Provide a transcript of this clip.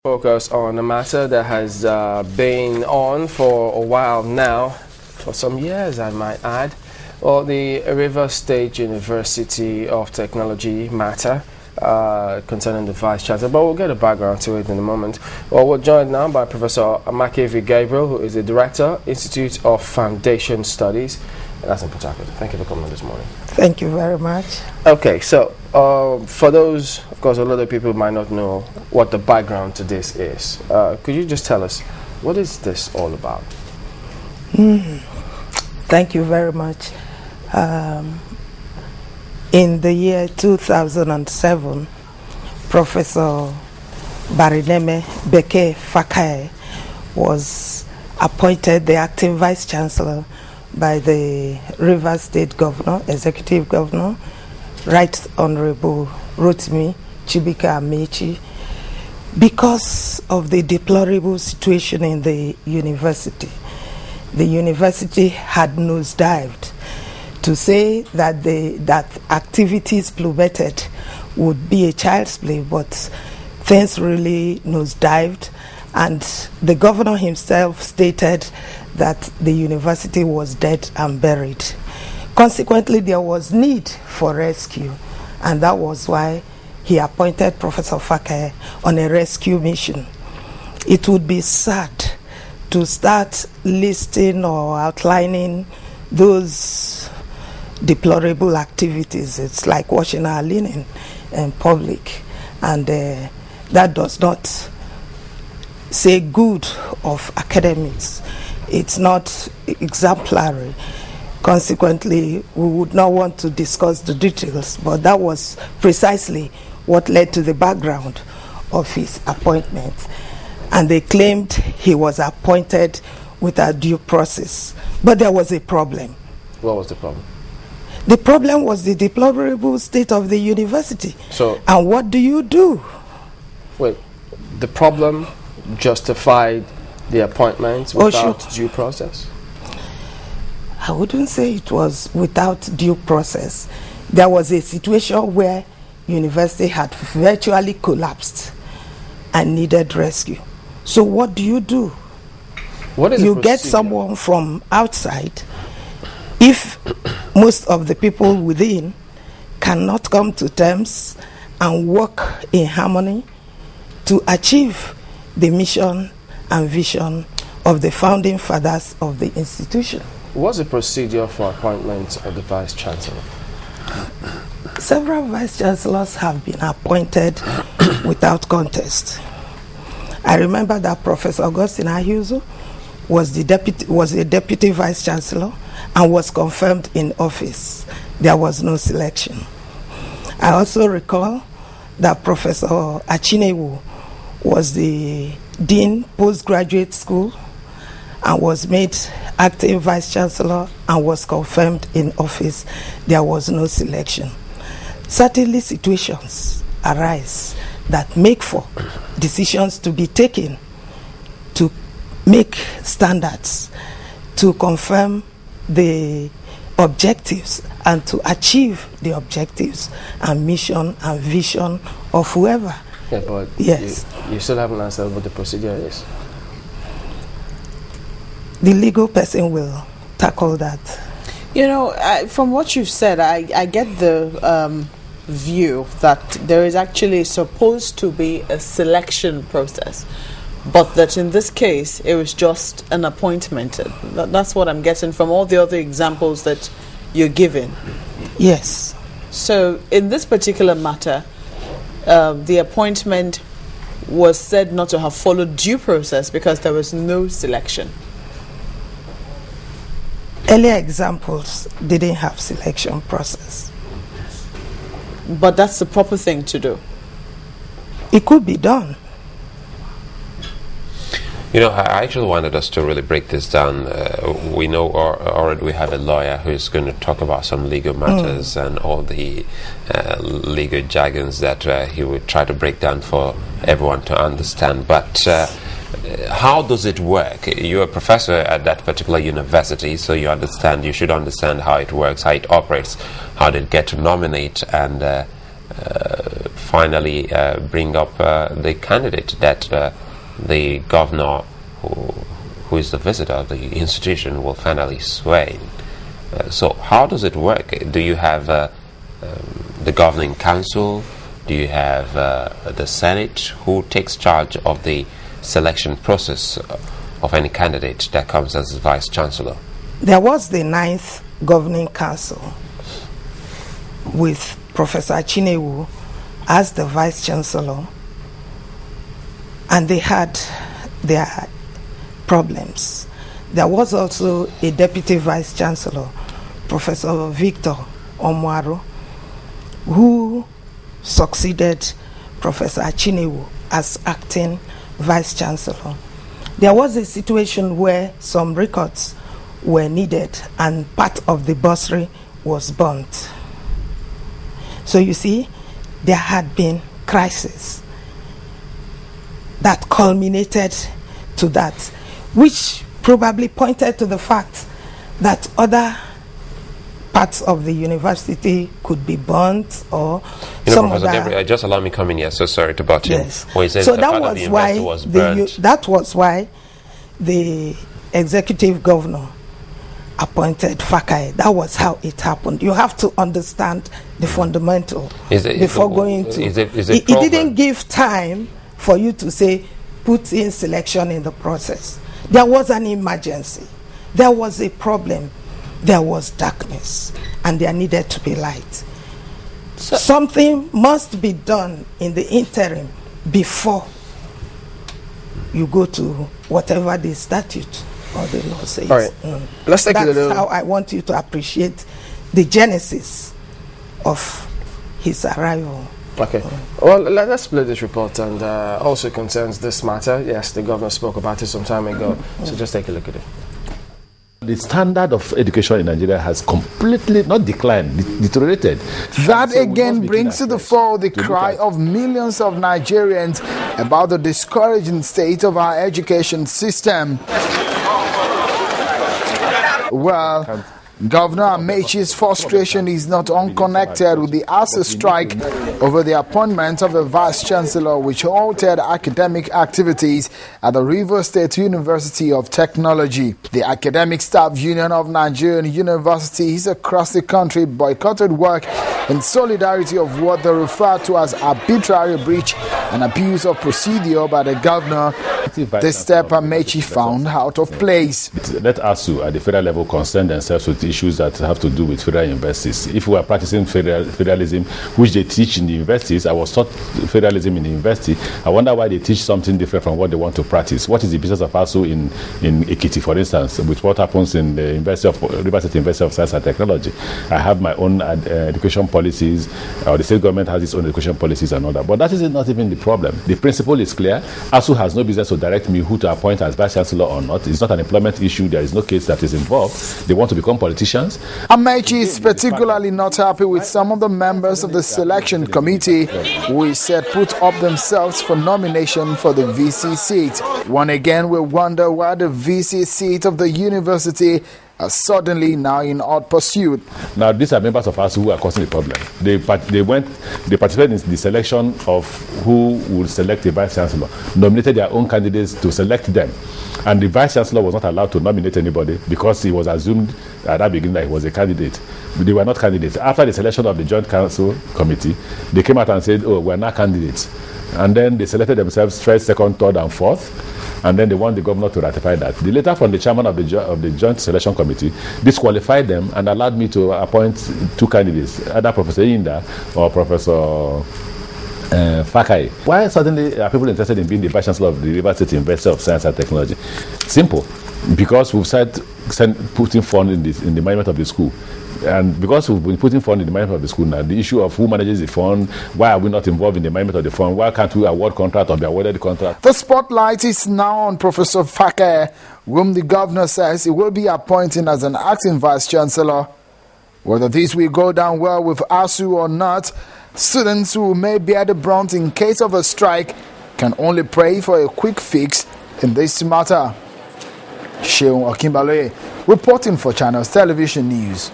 Focus on a matter that has been on for a while now, for some years I might add. Well, the Rivers State University of Technology matter concerning the Vice Chancellor, but we'll get a background to it in a moment. Well, we're joined now by Professor Amakievi Gabriel, who is the Director, Institute of Foundation Studies, and that's in Port Harcourt. Thank you for coming this morning. Thank you very much. Okay, so for those, of course, a lot of people might not know what the background to this is. Could you just tell us, what is this all about? Thank you very much. In the year 2007, Professor Barineme Beke Fakae was appointed the acting Vice Chancellor by the Rivers State Governor, Executive Governor, Right Honorable Rotimi Amaechi, because of the deplorable situation in the university. The university had nosedived. To say that that activities plummeted would be a child's play, but things really nosedived, and the governor himself stated that the university was dead and buried. Consequently, there was need for rescue, and that was why he appointed Professor Fakae on a rescue mission. It would be sad to start listing or outlining those deplorable activities. It's like washing our linen in public, and that does not say good of academics. It's not exemplary. Consequently, we would not want to discuss the details, but that was precisely what led to the background of his appointment. And they claimed he was appointed without due process. But there was a problem. What was the problem? The problem was the deplorable state of the university. So, and what do you do? Wait, the problem justified the appointment without due process? I wouldn't say it was without due process. There was a situation where university had virtually collapsed and needed rescue. So what do? What is you get someone from outside. If most of the people within cannot come to terms and work in harmony to achieve the mission and vision of the founding fathers of the institution. What's the procedure for appointment of the Vice Chancellor? Several Vice Chancellors have been appointed without contest. I remember that Professor Augustine Ahuzo was a deputy Vice Chancellor and was confirmed in office. There was no selection. I also recall that Professor Achinewu was the Dean Postgraduate School and was made acting Vice Chancellor and was confirmed in office. There was no selection. Certainly situations arise that make for decisions to be taken to make standards, to confirm the objectives and to achieve the objectives and mission and vision of whoever. Yeah, but yes. You still haven't answered what the procedure is. The legal person will tackle that. You know, from what you've said, I get the view that there is actually supposed to be a selection process, but that in this case it was just an appointment. That's what I'm getting from all the other examples that you're giving. Yes. So in this particular matter, the appointment was said not to have followed due process because there was no selection. Earlier examples didn't have selection process. But that's the proper thing to do. It could be done. You know, I actually wanted us to really break this down. We know already we have a lawyer who is going to talk about some legal matters and all the legal jargons that he would try to break down for everyone to understand. But how does it work? You're a professor at that particular university, so you should understand how it works, how it operates, how they get to nominate and finally bring up the candidate that the governor, who is the visitor of the institution, will finally swear in. So how does it work? Do you have the governing council? Do you have the Senate? Who takes charge of the selection process of any candidate that comes as Vice Chancellor? There was the 9th Governing Council with Professor Chinewu as the Vice Chancellor, and they had their problems. There was also a Deputy Vice Chancellor, Professor Victor Omwaro, who succeeded Professor Chinewu as acting Vice Chancellor. There was a situation where some records were needed and part of the bursary was burnt. So you see, there had been crisis that culminated to that, which probably pointed to the fact that other parts of the university could be burnt, or some Professor Gabriel, just allow me come in here. So sorry to butt in. Yes. So that was why the executive governor appointed Fakaye. That was how it happened. You have to understand the fundamental before going to. It didn't give time for you to say put in selection in the process. There was an emergency. There was a problem. There was darkness, and there needed to be light. So something must be done in the interim before you go to whatever the statute or the law says. All right. Let's take a little. That's how I want you to appreciate the genesis of his arrival. Okay. Well, let's play this report, and also concerns this matter. Yes, the governor spoke about it some time ago. So just take a look at it. The standard of education in Nigeria has completely not declined, deteriorated. That again brings to the fore the cry of millions of Nigerians about the discouraging state of our education system. Well, Governor Amaechi's frustration is not unconnected with the RSUST strike over the appointment of a Vice Chancellor, which halted academic activities at the Rivers State University of Technology. The Academic Staff Union of Nigerian universities across the country boycotted work in solidarity of what they refer to as arbitrary breach and abuse of procedure by the governor. This step Amaechi found out of place. Let ASU at the federal level concern themselves with issues that have to do with federal universities. If we are practicing federalism, which they teach in the universities, I was taught federalism in the university. I wonder why they teach something different from what they want to practice. What is the business of ASU in Ekiti, for instance, with what happens in the Rivers State University of Science and Technology? I have my own education policies, or the state government has its own education policies and all that. But that is not even the problem. The principle is clear. ASU has no business to direct me who to appoint as Vice Chancellor or not. It's not an employment issue. There is no case that is involved. They want to become politicians. Amaechi is particularly not happy with some of the members of the selection committee who he said put up themselves for nomination for the VC seat. One again will wonder why the VC seat of the university are suddenly now in hot pursuit. Now, these are members of us who are causing the problem. They participated in the selection of who will select the Vice Chancellor, nominated their own candidates to select them. And the Vice Chancellor was not allowed to nominate anybody because he was assumed at that beginning that he was a candidate. But they were not candidates. After the selection of the Joint Council Committee, they came out and said, oh, we're not candidates. And then they selected themselves first, second, third, and fourth. And then they want the governor to ratify that. The letter from the chairman of the Joint Selection Committee disqualified them and allowed me to appoint two candidates, either Professor Inda or Professor Fakaye. Why suddenly are people interested in being the Vice Chancellor of the Rivers State University of Science and Technology? Simple. Because we've started putting funds in the management of the school. And because we've been putting funds in the management of the school now, the issue of who manages the fund, why are we not involved in the management of the fund, why can't we award contract or be awarded the contract? The spotlight is now on Professor Fakaye, whom the governor says he will be appointing as an acting Vice Chancellor. Whether this will go down well with ASU or not, students who may bear the brunt in case of a strike can only pray for a quick fix in this matter. Sheon Okimbale reporting for Channels Television News.